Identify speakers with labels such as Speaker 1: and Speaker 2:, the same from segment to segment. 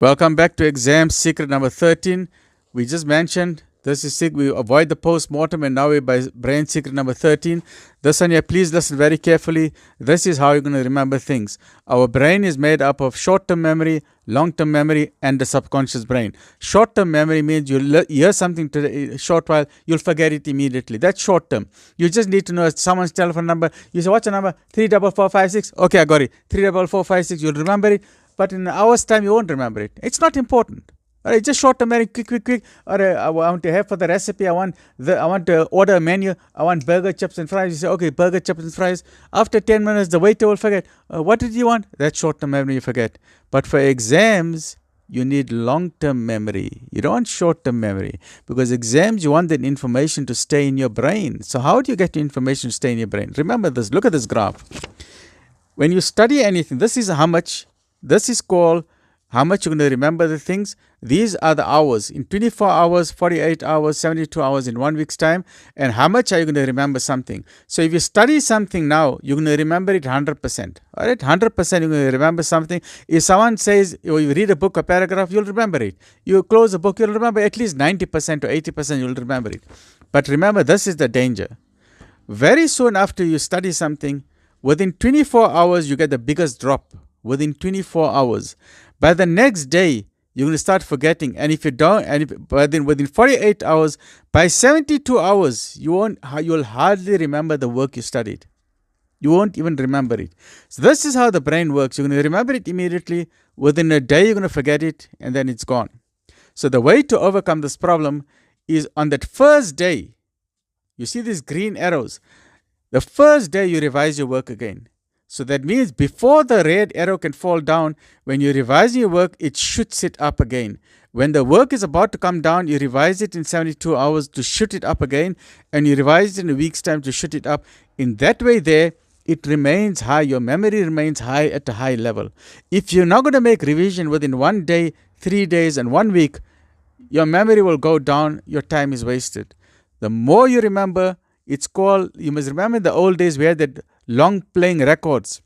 Speaker 1: Welcome back to exam secret number 13. We just mentioned this is we avoid the post-mortem, and now we're by brain secret number 13. This one here, please listen very carefully. This is how you're going to remember things. Our brain is made up of short-term memory, long-term memory, and the subconscious brain. Short-term memory means you'll hear something today, a short while, you'll forget it immediately. That's short-term. You just need to know someone's telephone number. You say, what's the number? 34456. Okay, I got it. 34456. You'll remember it. But in an hour's time, you won't remember it. It's not important. All right, just short term, very quick. Or I want to have for the recipe. I want to order a menu. I want burger, chips, and fries. You say, okay, burger, chips, and fries. After 10 minutes, the waiter will forget. What did you want? That's short term memory. You forget. But for exams, you need long term memory. You don't want short term memory, because exams, you want that information to stay in your brain. So how do you get the information to stay in your brain? Remember this. Look at this graph. When you study anything, this is how much. This is called how much you're going to remember the things. These are the hours. In 24 hours, 48 hours, 72 hours in 1 week's time. And how much are you going to remember something? So if you study something now, you're going to remember it 100%. All right, 100% you're going to remember something. If someone says, or you read a book, a paragraph, you'll remember it. You close a book, you'll remember at least 90% or 80% you'll remember it. But remember, this is the danger. Very soon after you study something, within 24 hours, you get the biggest drop. Within 24 hours. By the next day, you're going to start forgetting. And if you don't, but then within 48 hours, by 72 hours, you'll hardly remember the work you studied. You won't even remember it. So this is how the brain works. You're going to remember it immediately. Within a day, you're going to forget it, and then it's gone. So the way to overcome this problem is on that first day, you see these green arrows. The first day, you revise your work again. So that means before the red arrow can fall down, when you revise your work, it should sit up again. When the work is about to come down, you revise it in 72 hours to shoot it up again, and you revise it in a week's time to shoot it up. In that way there, it remains high. Your memory remains high at a high level. If you're not going to make revision within 1 day, 3 days, and 1 week, your memory will go down. Your time is wasted. The more you remember, it's called, you must remember in the old days we had that long playing records,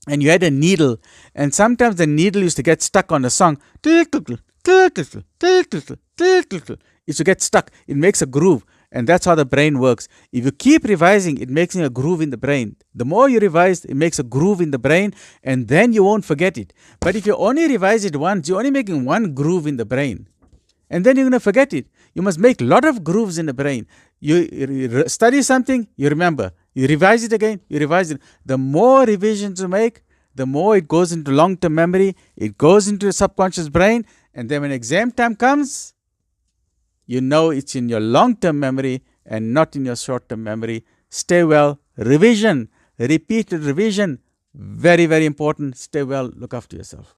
Speaker 1: and you had a needle, and sometimes the needle used to get stuck on a song. It used to get stuck. It makes a groove, and that's how the brain works. If you keep revising, it makes a groove in the brain. The more you revise, it makes a groove in the brain, and then you won't forget it. But if you only revise it once, you're only making one groove in the brain. And then you're going to forget it. You must make a lot of grooves in the brain. You study something, you remember. You revise it again, you revise it. The more revisions you make, the more it goes into long-term memory. It goes into the subconscious brain. And then when exam time comes, you know it's in your long-term memory and not in your short-term memory. Stay well. Revision. Repeated revision. Very, very important. Stay well. Look after yourself.